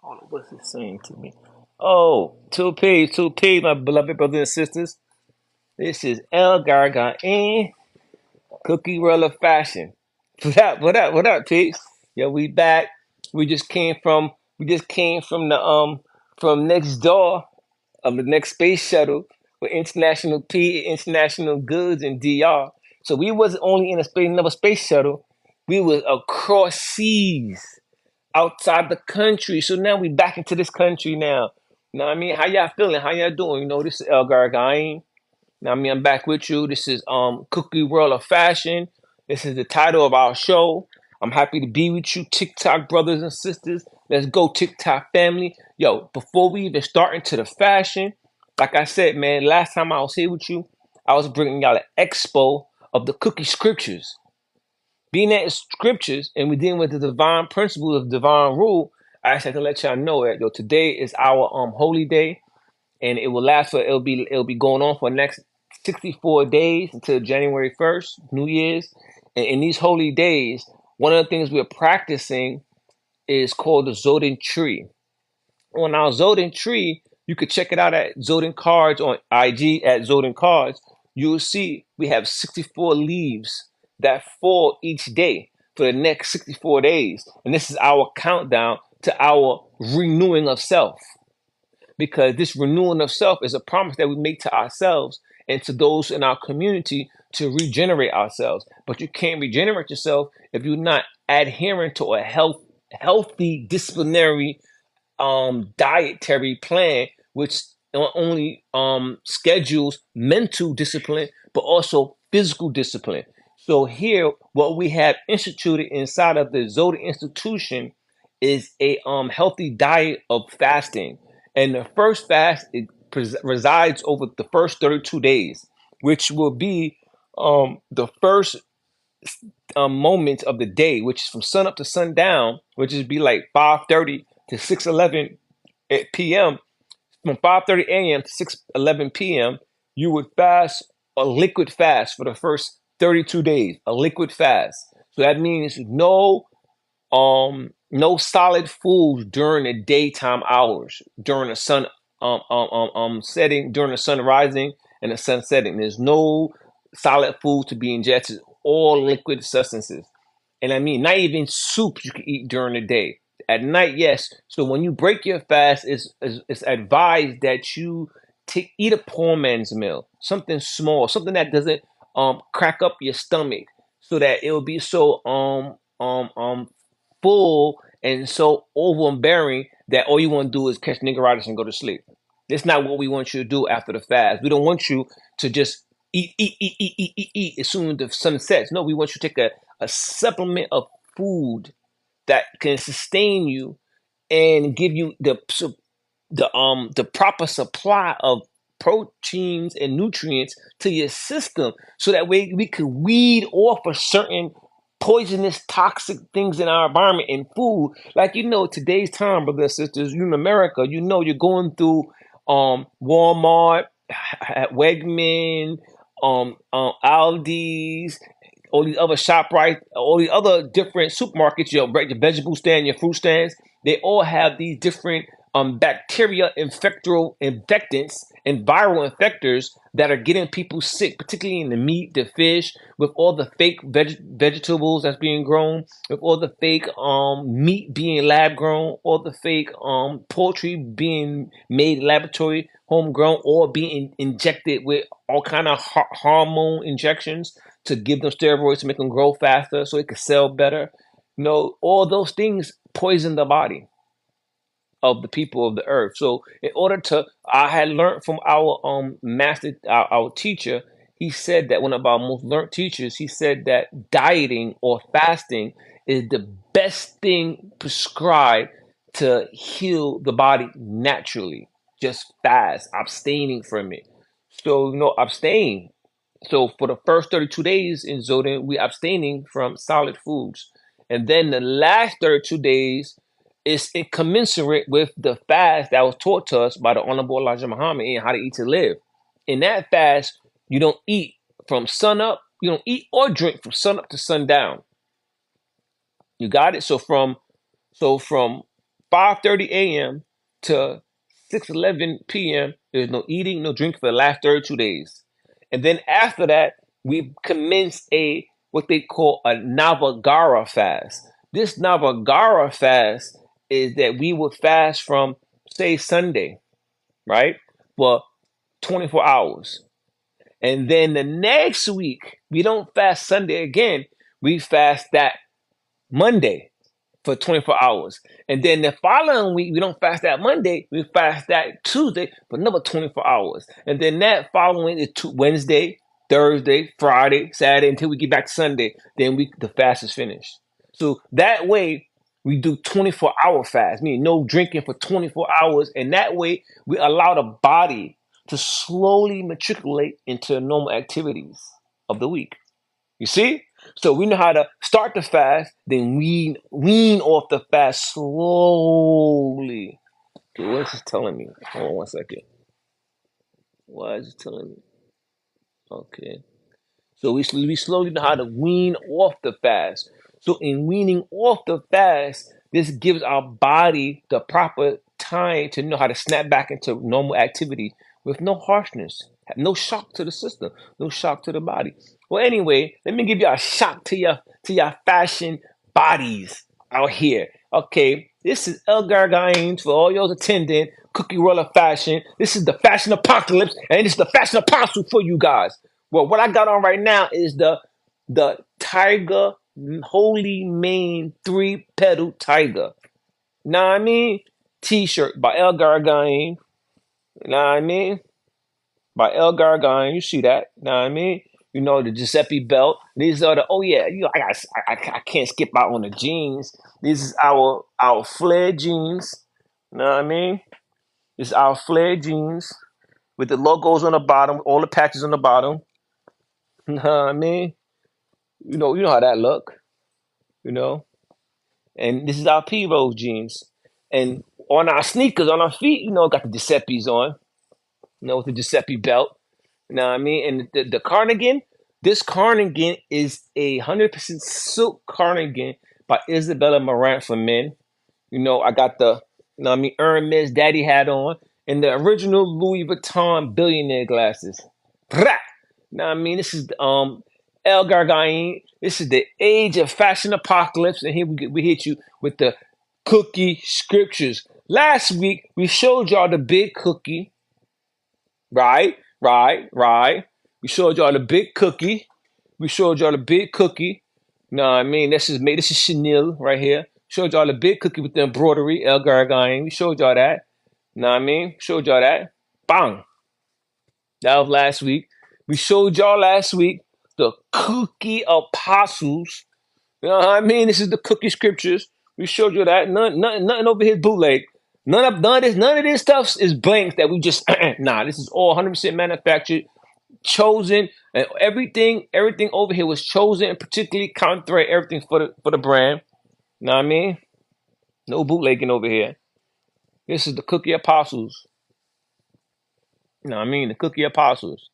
Hold on, what's it saying to me? Oh, two P's, my beloved brothers and sisters. This is El Gargan Cookie Roll of Fashion. What up, peeps? Yo, we back. We just came from the from next door of the next space shuttle with International P, International Goods, and DR. So we wasn't only in another space shuttle. We was across seas outside the country. So now we back into this country now. You know what I mean? How y'all feeling? How y'all doing? You know, this is El Gargain. Now I mean I'm back with you. This is Cookie World of Fashion. This is the title of our show. I'm happy to be with you, TikTok brothers and sisters. Let's go, TikTok family. Yo, before we even start into the fashion, like I said, man, last time I was here with you, I was bringing y'all an expo of the cookie scriptures. Being that it's scriptures and we're dealing with the divine principles of divine rule, I just have to let y'all know that yo, today is our holy day, and it will last for it'll be going on for the next 64 days until January 1st, New Year's. And in these holy days, one of the things we're practicing is called the Zodin tree. On our Zodin tree, you could check it out at Zodin Cards on IG at Zodin Cards. You'll see we have 64 leaves that fall each day for the next 64 days. And this is our countdown to our renewing of self, because this renewing of self is a promise that we make to ourselves and to those in our community to regenerate ourselves. But you can't regenerate yourself if you're not adhering to a healthy disciplinary dietary plan, which not only schedules mental discipline but also physical discipline. So here, what we have instituted inside of the Zoda institution is a healthy diet of fasting, and the first fast resides over the first 32 days, which will be the first moment of the day, which is from sun up to sundown, which is be like 5:30 to 6:11 p.m. From 5:30 a.m. to 6:11 p.m., you would fast a liquid fast for the first 32 days. A liquid fast. So that means no solid foods during the daytime hours, during the sun setting, during the sun rising and the sun setting. There's no solid food to be ingested, all liquid substances. And I mean, not even soup you can eat during the day. At night, yes. So when you break your fast, it's advised that you eat a poor man's meal, something small, something that doesn't crack up your stomach, so that it will be so full and so overbearing that all you want to do is catch niggeritis and go to sleep. That's not what we want you to do after the fast. We don't want you to just eat as soon as the sun sets. No, we want you to take a supplement of food that can sustain you and give you the proper supply of proteins and nutrients to your system, so that way we can weed off a certain poisonous, toxic things in our environment and food. Like, today's time, brothers and sisters, you in America, you're going through Walmart, Wegman, Aldi's, all these other shop right, all these other different supermarkets, your vegetable stand, your fruit stands, they all have these different bacteria infectants and viral infectors that are getting people sick, particularly in the meat, the fish, with all the fake vegetables that's being grown, with all the fake meat being lab grown, all the fake poultry being made laboratory homegrown, or being injected with all kind of hormone injections to give them steroids to make them grow faster so it can sell better. All those things poison the body of the people of the earth. So in order to, I had learned from our master, our teacher. He said that one of our most learned teachers, he said that dieting or fasting is the best thing prescribed to heal the body naturally. Just fast, abstaining from it. So abstain. So for the first 32 days in Zodin, we abstaining from solid foods. And then the last 32 days is incommensurate with the fast that was taught to us by the Honorable Elijah Muhammad in How to Eat to Live. In that fast, you don't eat from sun up, you don't eat or drink from sun up to sundown. You got it? So from 5:30 a.m. to 6:11 p.m. There's no eating, no drinking for the last 32 days. And then after that, we commence a what they call a Navagara fast. This Navagara fast is that we would fast from, say, Sunday, right? For 24 hours. And then the next week, we don't fast Sunday again. We fast that Monday for 24 hours. And then the following week, we don't fast that Monday. We fast that Tuesday for another 24 hours. And then that following is Wednesday, Thursday, Friday, Saturday, until we get back to Sunday. Then the fast is finished. So that way, we do 24-hour fast, meaning no drinking for 24 hours. And that way, we allow the body to slowly matriculate into normal activities of the week. You see? So we know how to start the fast, then wean off the fast slowly. Okay, what is this telling me? Hold on one second. What is it telling me? Okay. So we slowly know how to wean off the fast. So in weaning off the fast, this gives our body the proper time to know how to snap back into normal activity with no harshness, no shock to the system, no shock to the body. Well, anyway, let me give you a shock to your fashion bodies out here. Okay, this is El Gargain for all y'all attending Cookie Roller Fashion. This is the fashion apocalypse, and it's the fashion apostle for you guys. Well, what I got on right now is the Tiger Holy Mane 3-Petal Tiger. Know what I mean? T-shirt by El Gargain. Know what I mean? By El Gargain. You see that? Know what I mean? You know, the Giuseppe belt. These are the, oh yeah, you know, I can't skip out on the jeans. This is our flare jeans. Know what I mean? This is our flare jeans with the logos on the bottom, all the patches on the bottom. Know what I mean? You know how that look, you know? And this is our P-Rose jeans. And on our sneakers, on our feet, you know, got the Giuseppe's on, you know, with the Giuseppe belt. You know what I mean? And the cardigan, this cardigan is 100% silk cardigan by Isabella Marant for men. You know, I got the, you know what I mean, Hermes daddy hat on and the original Louis Vuitton billionaire glasses. Rah! Know what I mean? This is El Gargain. This is the age of fashion apocalypse. And here we hit you with the cookie scriptures. Last week, we showed y'all the big cookie. Right. We showed y'all the big cookie. We showed y'all the big cookie. Know what I mean? This is Chanel right here. Showed y'all the big cookie with the embroidery, El Gargain. We showed y'all that. Know what I mean? Showed y'all that. Bang. That was last week. We showed y'all last week the cookie apostles. You know what I mean? This is the cookie scriptures. We showed you that. Nothing over here bootleg. None of this stuff is blanks that we just nah. This is all 100% manufactured, chosen, and everything over here was chosen and particularly counter thread everything for the brand. You know what I mean? No bootlegging over here. This is the cookie apostles. You know what I mean? The cookie apostles.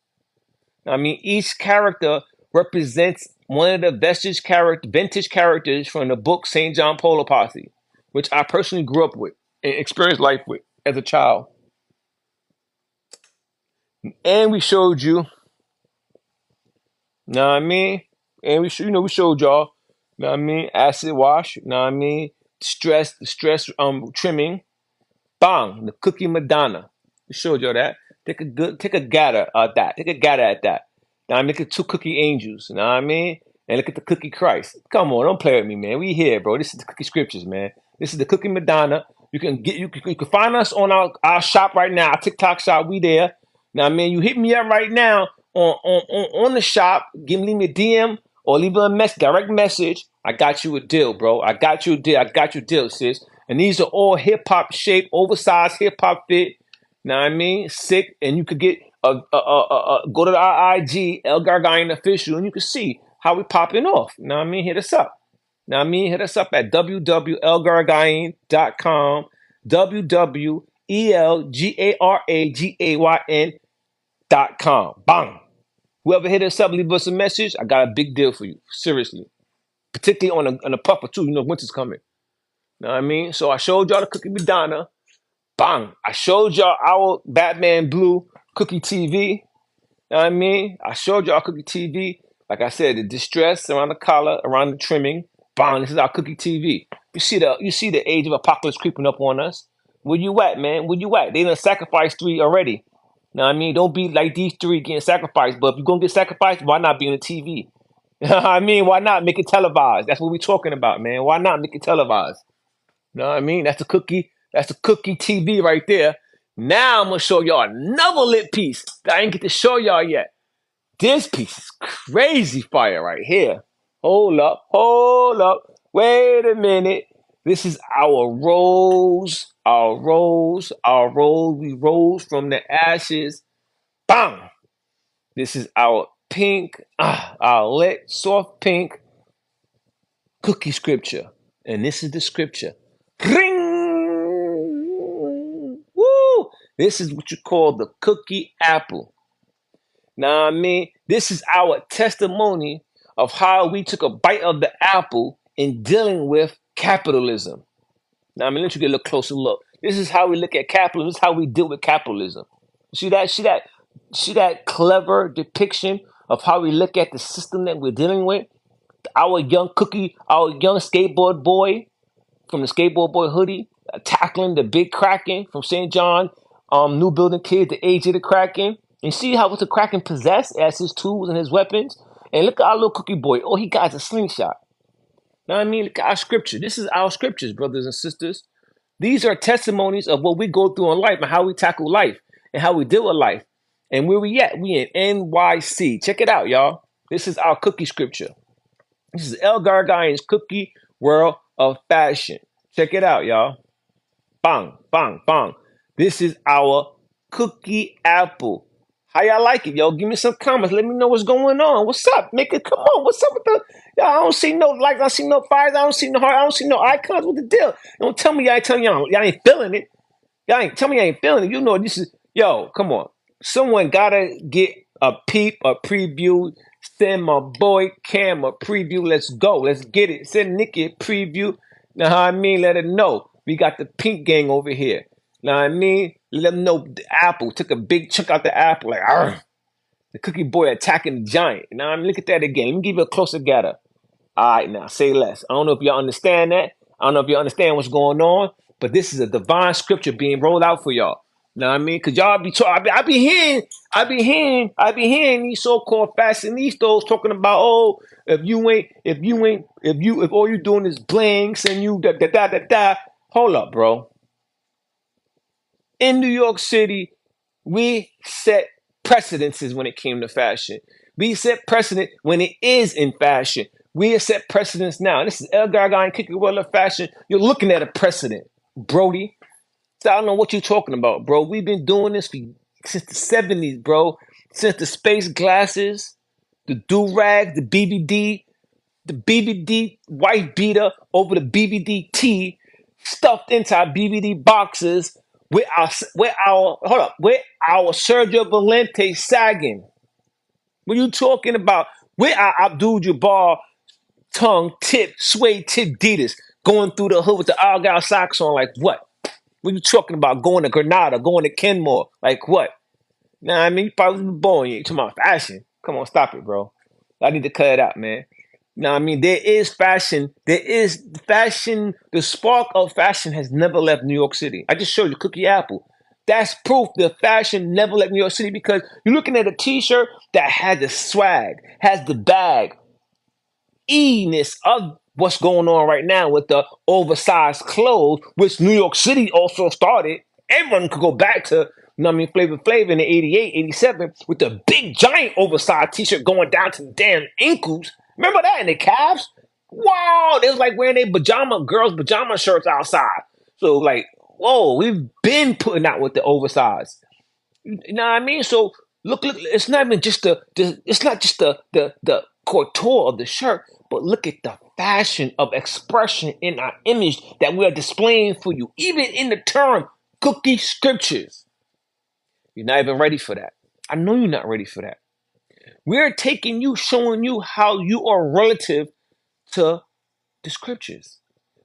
I mean, each character represents one of the vintage characters from the book St. John Polo Posse, which I personally grew up with and experienced life with as a child. And we showed you, know what I mean? And we showed y'all, know what I mean? Acid wash, know what I mean? Stress trimming. Bang, the cookie Madonna. We showed y'all that. Take a gatter at that. Take a gatter at that. Now I make it 2 cookie angels, you know what I mean? And look at the cookie Christ. Come on, don't play with me, man. We here, bro. This is the cookie scriptures, man. This is the cookie Madonna. You can find us on our shop right now, our TikTok shop. We there. Now, man, you hit me up right now on the shop. Leave me a DM or leave a direct message. I got you a deal, bro. I got you a deal, sis. And these are all hip hop shape, oversized hip hop fit. Know what I mean? Sick, and you could get go to our IG, El Gargain Official, and you can see how we popping off. Know what I mean? Hit us up. Know what I mean? Hit us up at www.elgargain.com, www.elgaragain.com. Bang. Whoever hit us up, leave us a message. I got a big deal for you. Seriously. Particularly on a puffer too. You know winter's coming. Know what I mean? So I showed y'all the Cookie Madonna. Bang! I showed y'all our Batman Blue Cookie TV. Know what I mean? I showed y'all Cookie TV. Like I said, the distress around the collar, around the trimming. Bang! This is our Cookie TV. You see the age of apocalypse creeping up on us. Where you at, man? Where you at? They done sacrificed 3 already. Know what I mean? Don't be like these 3 getting sacrificed. But if you're gonna get sacrificed, why not be on the TV? I mean, why not make it televised? That's what we're talking about, man. Why not make it televised? You know what I mean? That's a cookie. That's a Cookie TV right there. Now I'm gonna show y'all another lit piece that I didn't get to show y'all yet. This piece is crazy fire right here. Hold up. Wait a minute. This is our rose, our rose, our rose. We rose from the ashes. Bang! This is our pink, our lit, soft pink cookie scripture. And this is the scripture. Ring! Woo! This is what you call the cookie apple. Now, I mean, this is our testimony of how we took a bite of the apple in dealing with capitalism. Now, I mean, let you get a little closer look. This is how we look at capitalism. This is how we deal with capitalism. See that? See that clever depiction of how we look at the system that we're dealing with? Our young cookie, our young skateboard boy from the skateboard boy hoodie, tackling the big Kraken from St. John, new building kid, the age of the Kraken. And see how what the Kraken possessed as his tools and his weapons. And look at our little cookie boy. Oh, he got a slingshot. Know what I mean? Look at our scripture. This is our scriptures, brothers and sisters. These are testimonies of what we go through in life and how we tackle life and how we deal with life. And where we at? We in NYC. Check it out, y'all. This is our cookie scripture. This is El Gargayan's Cookie World of Fashion. Check it out, y'all. Bang, bang, bang. This is our cookie apple. How y'all like it, yo? Give me some comments. Let me know what's going on. What's up? Make it come on. What's up with the y'all? I don't see no likes. I don't see no fires. I don't see no heart. I don't see no icons. What the deal? Don't tell me y'all ain't telling y'all ain't feeling it. Y'all ain't tell me y'all ain't feeling it. You know this is yo, come on. Someone gotta get a peep, a preview. Send my boy Cam a preview. Let's go. Let's get it. Send Nikki a preview. Now how I mean, let her know. We got the pink gang over here. Now I mean, let them know the apple. Took a big chunk out the apple. Like, argh. The cookie boy attacking the giant. Now I mean, look at that again. Let me give you a closer gather. All right, now say less. I don't know if y'all understand that. I don't know if you understand what's going on, but this is a divine scripture being rolled out for y'all. Know what I mean? Cause y'all be talking. I be hearing these so-called fashionistas talking about, oh, if all you doing is blinks and you da da da da da. Hold up, bro. In New York City, we set precedences when it came to fashion. We set precedent when it is in fashion. We have set precedents now. This is El Gaga and Kiki World of Fashion. You're looking at a precedent, Brody. So I don't know what you're talking about, bro. We've been doing this since the 70s, bro. Since the space glasses, the do-rag, the BBD white beater over the BBD tee, stuffed into our BBD boxes with our Sergio Valente sagging. What are you talking about? With our Abdul Jabbar tongue tip, suede tip Adidas going through the hood with the Argyle socks on, like what? What are you talking about? Going to Granada, going to Kenmore, like what? Nah, I mean, you probably was born. You talking about fashion. Come on, stop it, bro. I need to cut it out, man. Now, I mean, there is fashion. There is fashion. The spark of fashion has never left New York City. I just showed you Cookie Apple. That's proof the fashion never left New York City because you're looking at a t-shirt that has the swag, has the bag, e-ness of what's going on right now with the oversized clothes, which New York City also started. Everyone could go back to, you know what I mean, Flavor Flav in the 88, 87 with the big giant oversized t-shirt going down to the damn ankles. Remember that in the calves? Wow, they was like wearing their girls' pajama shirts outside. So like, whoa, we've been putting out with the oversized. You know what I mean? So look, it's not even just it's not just the couture of the shirt, but look at the fashion of expression in our image that we are displaying for you, even in the term cookie scriptures. You're not even ready for that. I know you're not ready for that. We're taking you, showing you how you are relative to the scriptures.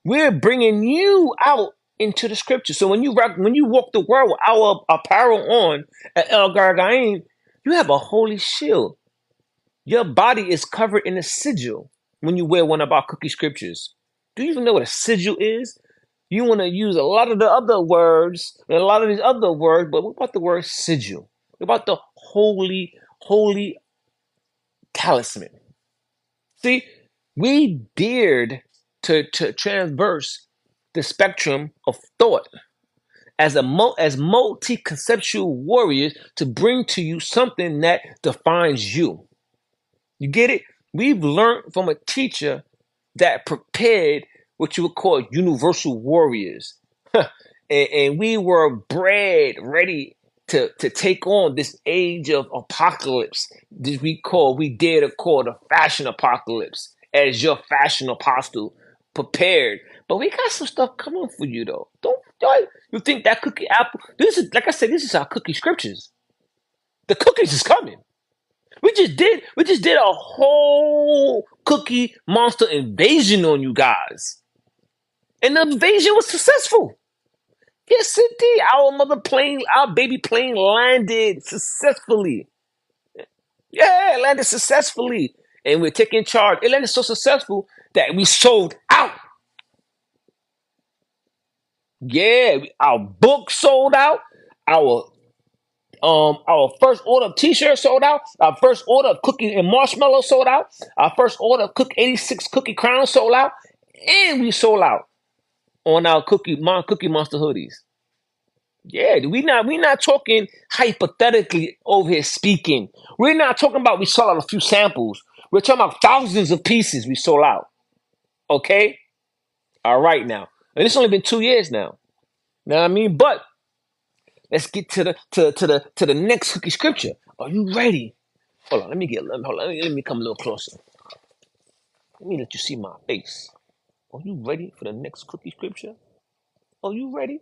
We're bringing you out into the scripture. So when you walk the world with our apparel on at El Gargain, you have a holy shield. Your body is covered in a sigil when you wear one of our cookie scriptures. Do you even know what a sigil is? You want to use a lot of the other words and a lot of these other words, but what about the word sigil? What about the holy talisman? See, we dared to transverse the spectrum of thought as multi-conceptual warriors to bring to you something that defines you. You get it? We've learned from a teacher that prepared what you would call universal warriors. And we were bred ready to take on this age of apocalypse. This we dare to call the fashion apocalypse as your fashion apostle prepared. But we got some stuff coming for you though. Don't you think that cookie apple? This is like I said, this is our cookie scriptures. The cookies is coming. We just did a whole cookie monster invasion on you guys. And the invasion was successful. Yes, it did. Our baby plane landed successfully. Yeah, it landed successfully. And we're taking charge. It landed so successful that we sold out. Yeah, our book sold out. Our our first order of t-shirts sold out. Our first order of cookie and marshmallow sold out. Our first order of 86 cookie crowns sold out. And we sold out on our cookie monster hoodies. Yeah, we not talking hypothetically over here speaking. We're not talking about we sold out a few samples. We're talking about thousands of pieces we sold out. Okay? All right now. And it's only been 2 years now. Know what I mean? But let's get to the next cookie scripture. Are you ready? Hold on, let me come a little closer. Let me let you see my face. Are you ready for the next cookie scripture? Are you ready?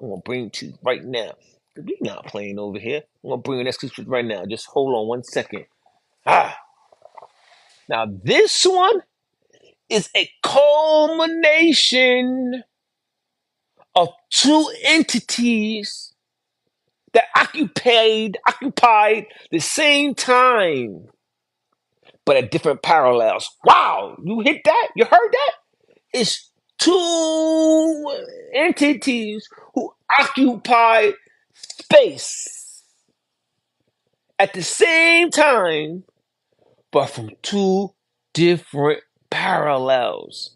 I'm gonna bring it to you right now. We're not playing over here. I'm gonna bring the next scripture right now. Just hold on 1 second. Now this one is a culmination of two entities that occupied the same time, but at different parallels. Wow, you hit that? You heard that? It's two entities who occupy space at the same time, but from two different parallels.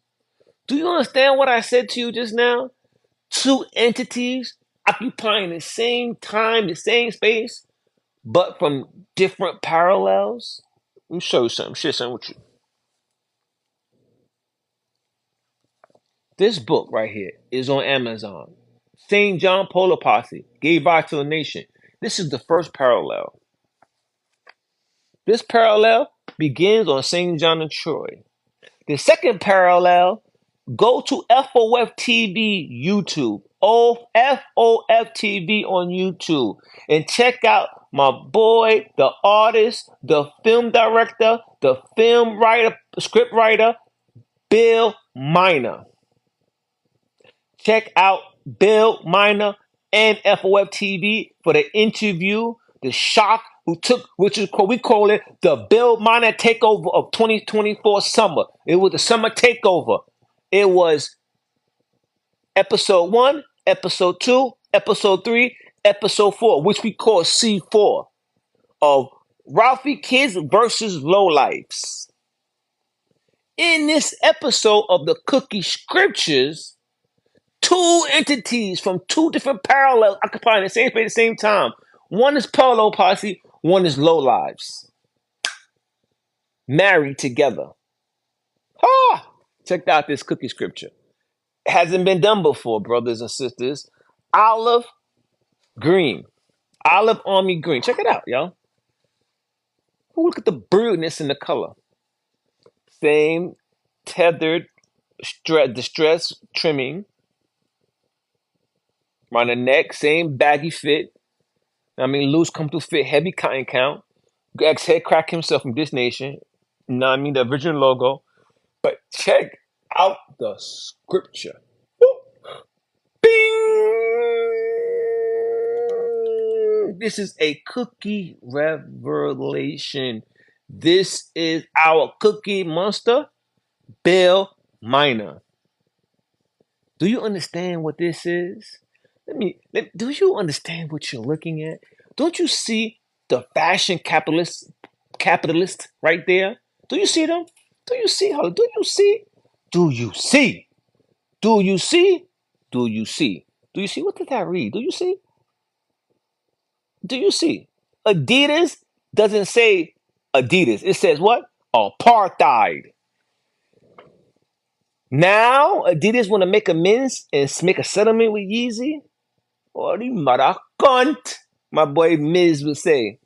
Do you understand what I said to you just now? Two entities occupying the same time, the same space, but from different parallels. Let me show you something. Share something with you. This book right here is on Amazon. St. John Polo Posse gave rise to a nation. This is the first parallel. This parallel begins on St. John and Troy. The second parallel, go to FOF TV YouTube. FOF TV on YouTube. And check out my boy, the artist, the film director, the film writer, script writer, Bill Miner. Check out Bill Miner and FOF TV for the interview, the shock which is we call it the Bill Miner takeover of 2024 summer. It was the summer takeover. It was episode 1, episode 2, episode 3, episode 4, which we call C4 of Ralphie Kids versus Lowlifes. In this episode of the Cookie Scriptures, two entities from two different parallels occupying the same space at the same time. One is Polo Posse, one is Lowlifes. Married together. Check out this cookie scripture. It hasn't been done before, brothers and sisters. Olive green. Olive army green. Check it out, y'all. Look at the brilliantness in the color. Same tethered distress trimming around the neck. Same baggy fit. I mean, loose come to fit, heavy cotton count. Ex head crack himself from this nation. You know what I mean? The original logo. But check out the scripture. Woo! Bing! This is a cookie revelation. This is our cookie monster, Bill Miner. Do you understand what this is? Do you understand what you're looking at? Don't you see the fashion capitalist right there? Do you see them? Do you see how? Do you see? Do you see? Do you see? Do you see? Do you see? What did that read? Do you see? Do you see? Adidas doesn't say Adidas. It says what? Apartheid. Now Adidas want to make amends and make a settlement with Yeezy. Oh, you mother cunt, my boy Miz would say.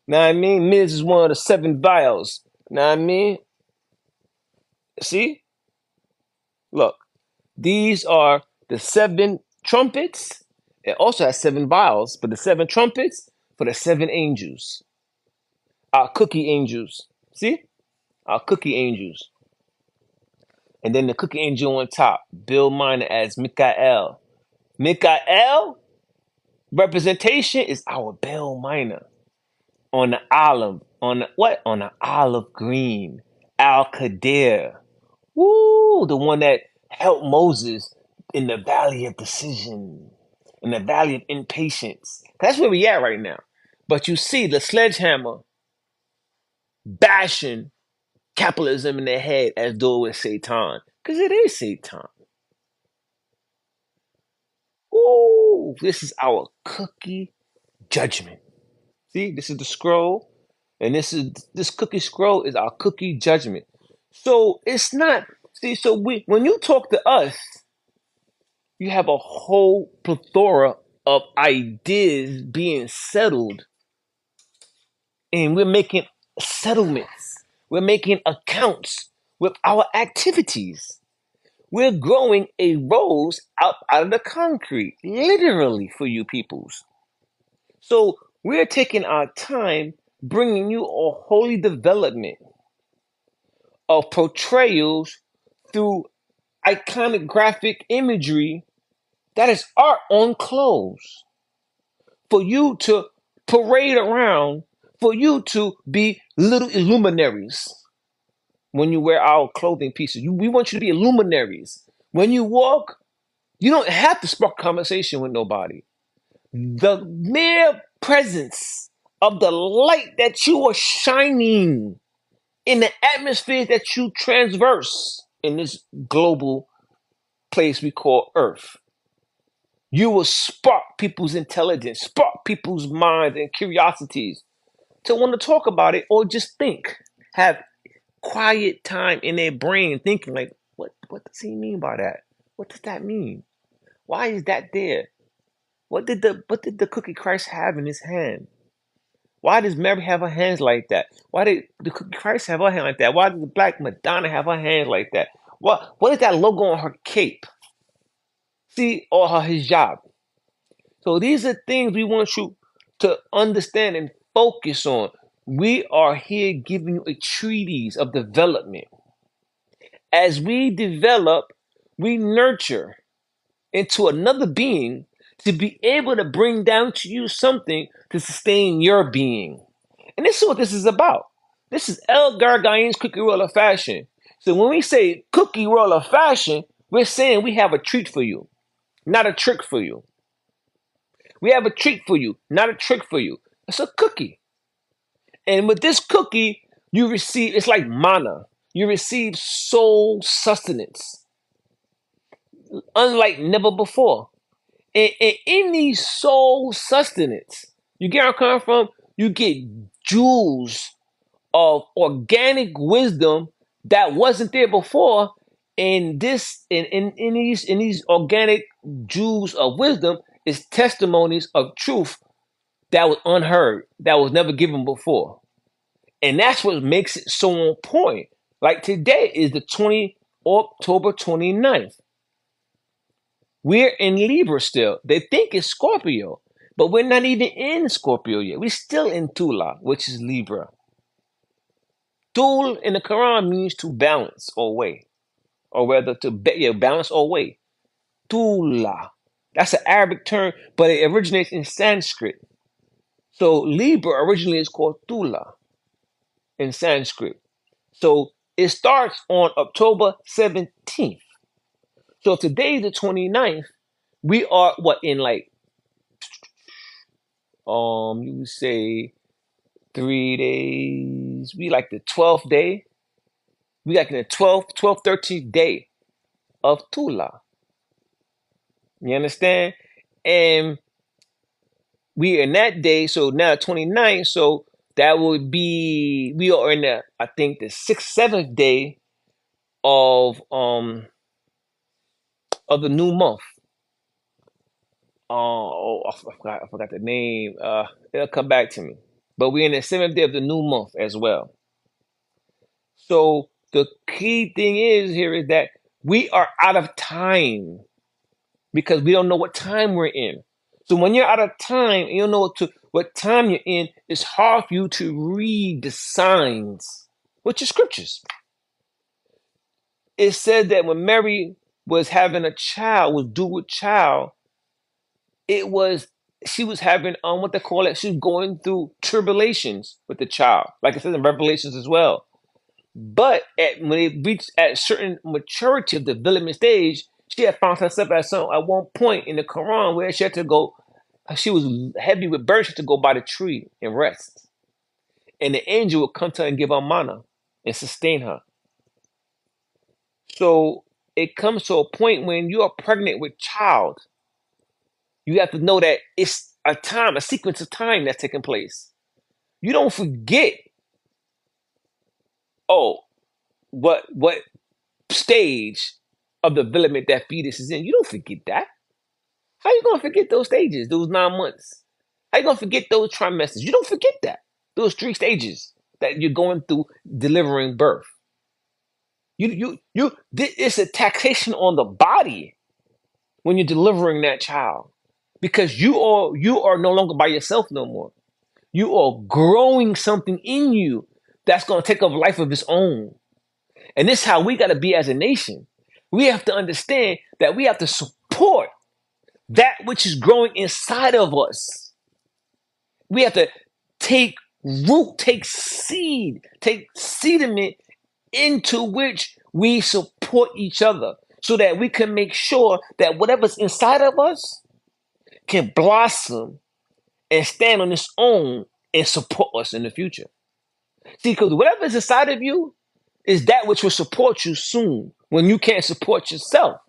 Know what I mean? Miz is one of the seven vials. Know what I mean? See? Look, these are the seven trumpets. It also has seven vials, but the seven trumpets for the seven angels. Our cookie angels. See? Our cookie angels. And then the cookie angel on top, Bill Miner as Mikael. Mikael representation is our Bill Miner. On the olive, on the what? On the olive green. Al Qadir. Woo! The one that helped Moses in the valley of decision, in the valley of impatience. That's where we at right now. But you see the sledgehammer bashing capitalism in their head as though it's Satan. Because it is Satan. Ooh, this is our cookie judgment. See, this is the scroll, and this cookie scroll is our cookie judgment. So it's not see. So when you talk to us, you have a whole plethora of ideas being settled, and we're making settlements. We're making accounts with our activities. We're growing a rose out of the concrete, literally for you peoples. So we're taking our time bringing you a holy development of portrayals through iconographic imagery that is art on clothes for you to parade around, for you to be little illuminaries when you wear our clothing pieces. We want you to be illuminaries. When you walk, you don't have to spark conversation with nobody. The mere presence of the light that you are shining in the atmosphere that you transverse in this global place we call Earth. You will spark people's intelligence, spark people's minds and curiosities to want to talk about it or just think. Have quiet time in their brain thinking like, what does he mean by that? What does that mean? Why is that there? What did the cookie Christ have in his hand? Why does Mary have her hands like that? Why did the cookie Christ have her hand like that? Why did the black Madonna have her hands like that? What is that logo on her cape? See, or her hijab. So these are things we want you to understand and focus on. We are here giving you a treatise of development. As we develop, we nurture into another being to be able to bring down to you something to sustain your being. And this is what this is about. This is El Gargain's Cookie Roll of Fashion. So when we say Cookie Roll of Fashion, we're saying we have a treat for you, not a trick for you. We have a treat for you, not a trick for you. It's a cookie. And with this cookie, you receive, it's like manna. You receive soul sustenance, unlike never before. And in these soul sustenance, you get where I'm coming from? You get jewels of organic wisdom that wasn't there before. And this in these organic jewels of wisdom is testimonies of truth that was unheard, that was never given before. And that's what makes it so on point. Like today is the October 29th. We're in Libra still. They think it's Scorpio, but we're not even in Scorpio yet. We're still in Tula, which is Libra. Tul in the Quran means to balance or weigh. or rather balance or weigh. Tula. That's an Arabic term, but it originates in Sanskrit. So Libra originally is called Tula in Sanskrit. So it starts on October 17th. So if today is the 29th, we are what in like you would say 3 days. We like the 12th day. We like in the 12th, 13th day of Tula. You understand? And we in that day, so now 29th, so that would be we are in the I think the 6th, 7th day of the new month. I forgot the name. It'll come back to me. But we're in the 7th day of the new month as well. So the key thing is here is that we are out of time because we don't know what time we're in. So when you're out of time and you don't know what time you're in, it's hard for you to read the signs, which is scriptures. It said that when Mary was having a child, was due with child, it was she was having what they call it, she was going through tribulations with the child, like it says in Revelations as well. But when it reached at a certain maturity of the development stage, she had found herself at one point in the Quran where she had to go. She was heavy with birds. She had to go by the tree and rest, and the angel would come to her and give her manna and sustain her. So it comes to a point when you are pregnant with child, you have to know that it's a sequence of time that's taking place. You don't forget. Oh, what stage of development that fetus is in. You don't forget that. How you gonna forget those stages, those 9 months? How you gonna forget those trimesters? You don't forget that. Those 3 stages that you're going through delivering birth. It's a taxation on the body when you're delivering that child. Because you are no longer by yourself no more. You are growing something in you that's gonna take a life of its own. And this is how we gotta be as a nation. We have to understand that we have to support that which is growing inside of us. We have to take root, take sediment into which we support each other so that we can make sure that whatever's inside of us can blossom and stand on its own and support us in the future. See, because whatever is inside of you is that which will support you soon when you can't support yourself,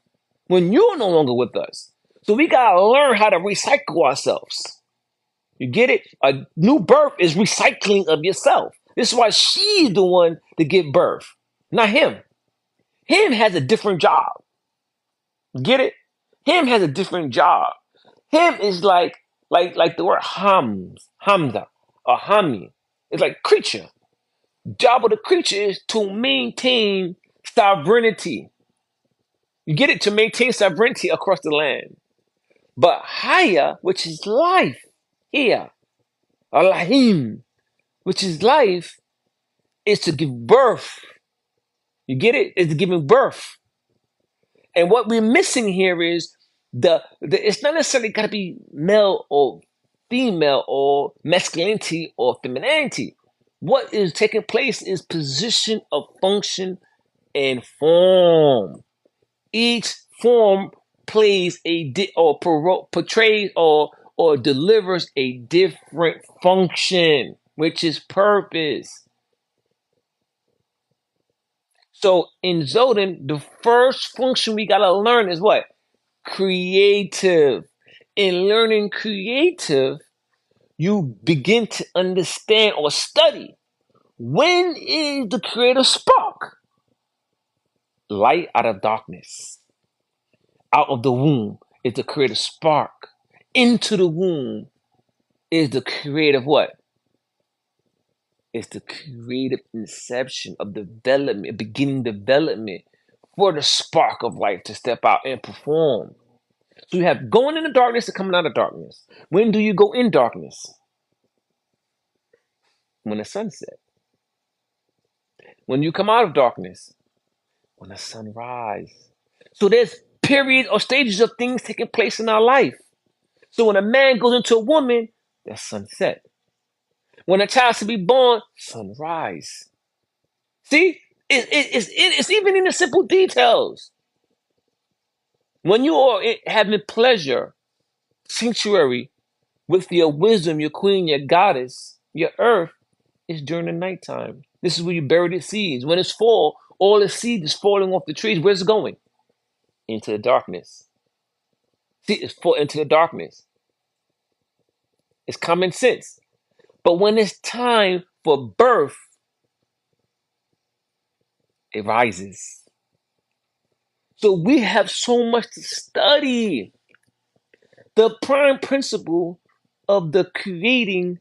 when you're no longer with us. So we gotta learn how to recycle ourselves. You get it? A new birth is recycling of yourself. This is why she's the one to give birth, not him. Him has a different job. Get it? Him has a different job. Him is like the word hamza, or hami. It's like creature. Job of the creature is to maintain sovereignty. You get it? To maintain sovereignty across the land. But haya, which is life, here, alahim, which is life, is to give birth. You get it? It's giving birth. And what we're missing here is the it's not necessarily got to be male or female or masculinity or femininity. What is taking place is position of function and form. Each form plays portrays or delivers a different function, which is purpose. So in Zoden, the first function we gotta learn is what? Creative. In learning creative, you begin to understand or study when is the creative spark? Light out of darkness. Out of the womb is the creative spark. Into the womb is the creative what? It's the creative inception of development, beginning development for the spark of life to step out and perform. So you have going into darkness and coming out of darkness. When do you go in darkness? When the sun sets. When you come out of darkness? when the sun rises. So there's periods or stages of things taking place in our life. So when a man goes into a woman, that's sunset. When a child to be born, sunrise. See, it's even in the simple details. When you are having pleasure, sanctuary with your wisdom, your queen, your goddess, your earth, it's during the nighttime. This is where you bury the seeds. When it's fall, all the seeds is falling off the trees. Where's it going? Into the darkness. See, it's fall into the darkness. It's common sense. But when it's time for birth, it rises. So we have so much to study. The prime principle of the creating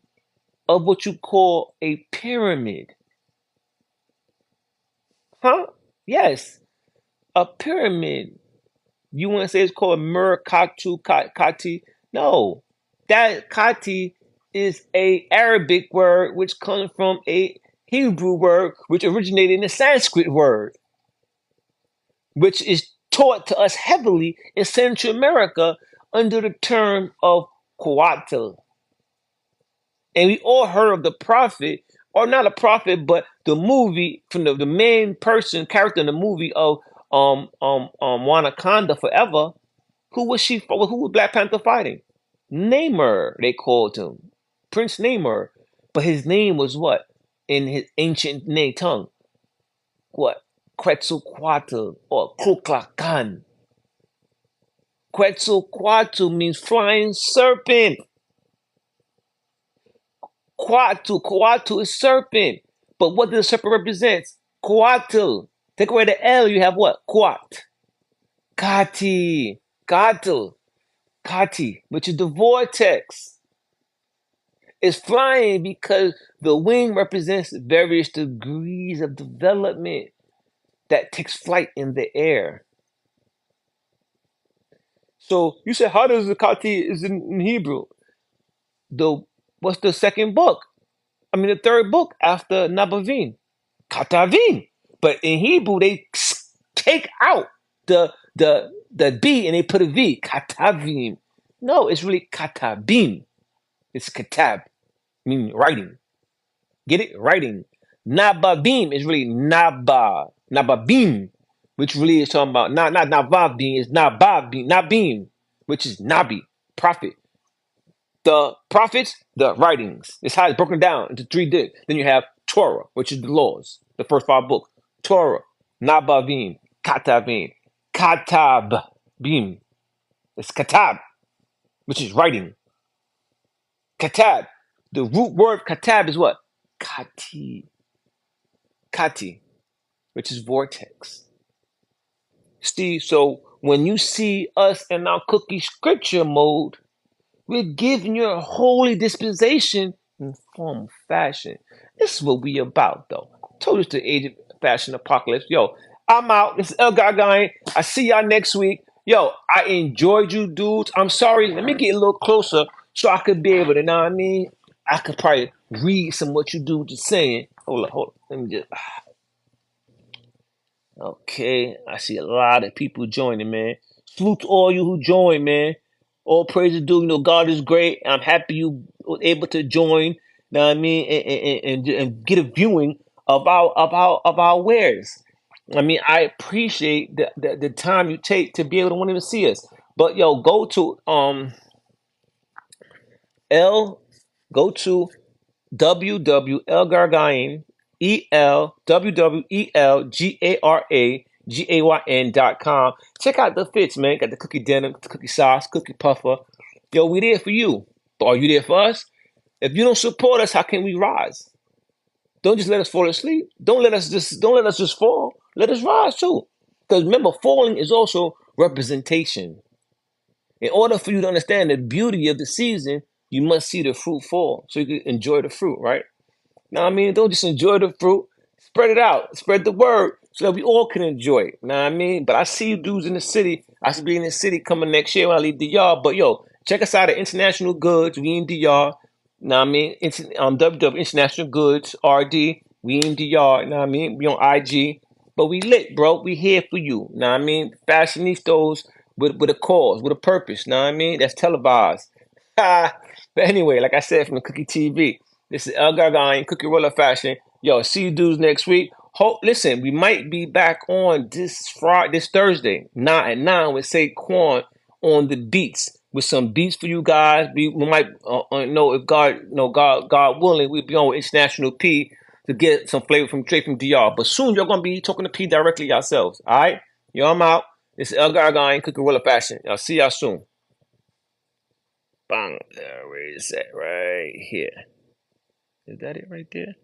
of what you call a pyramid. Huh? Yes, a pyramid. You want to say it's called Kati? No, that Kati is a Arabic word which comes from a Hebrew word which originated in a Sanskrit word, which is taught to us heavily in Central America under the term of Coatl. And we all heard of the prophet, or not a prophet, but the movie from the main person character in the movie of Wakanda Forever. Who was she? Who was Black Panther fighting? Namor, they called him, Prince Namor, but his name was what in his ancient name tongue? What? Quetzalcoatl or Kukulkan. Quetzalcoatl means flying serpent. Coatl is serpent. But what does the serpent represent? Coatl. Take away the L, you have what? Quat. Kati. Katl. Kati, which is the vortex. It's flying because the wing represents various degrees of development that takes flight in the air. So you said, how does the Kati is in Hebrew? The what's the second book? I mean, the third book after Nabavim, Katavim. But in Hebrew, they take out the B and they put a V, Katavim. No, it's really Katabim. It's Katab, meaning writing. Get it? Writing. Nababim is really Nababim, which really is talking about not Navabim, it's Nabim, which is Nabi, prophet. The prophets, the writings. It's how it's broken down into three books. Then you have Torah, which is the laws, the first five books. Torah, Nabavim, Katabim, Katabim. It's Katab, which is writing. Katab. The root word Katab is what? Kati. Kati, which is vortex. Steve, so when you see us in our cookie scripture mode, we're giving you a holy dispensation in form of fashion. This is what we about, though. Told us the age of fashion apocalypse. Yo, I'm out. This is El Gargain. I see y'all next week. Yo, I enjoyed you, dudes. I'm sorry. Let me get a little closer so I could be able to, know what I mean? I could probably read some what you dudes are saying. Hold on. Let me just. Okay, I see a lot of people joining, man. Salute to all you who joined, man. All praise is due. You know, God is great. I'm happy you were able to join. You know what I mean, and get a viewing of our wares. I mean, I appreciate the time you take to be able to want to see us. But yo, go to L, go to www.elgargain, ELWWELGARAGAYN.com. Check out the fits, man. Got the cookie denim, the cookie sauce, cookie puffer. Yo, we there for you. But are you there for us? If you don't support us, how can we rise? Don't just let us fall asleep. Don't let us just fall. Let us rise too. Because remember, falling is also representation. In order for you to understand the beauty of the season, you must see the fruit fall so you can enjoy the fruit, right? Now, I mean, don't just enjoy the fruit. Spread it out. Spread the word so that we all can enjoy it. Know what I mean? But I see you dudes in the city. I should be in the city coming next year when I leave DR. But yo, check us out at International Goods. We in DR. Know what I mean? It's www. International Goods RD. We in DR. Know what I mean? We on IG. But we lit, bro. We here for you. Know what I mean? Fashionistas with a cause, with a purpose. Know what I mean? That's televised. But anyway, like I said from the Cookie TV, this is El Gargine, Cookie Roller Fashion. Yo, see you dudes next week. Listen, we might be back on this Thursday, 9 with Saquon on the beats with some beats for you guys. We might know if God willing, we'll be on with International P to get some flavor from straight from DR. But soon you're gonna be talking to P directly yourselves. All right, yo, I'm out. This is El Gargine, Cookie Roller Fashion. I'll see y'all soon. Bang. Where is that? Right here. Is that it right there?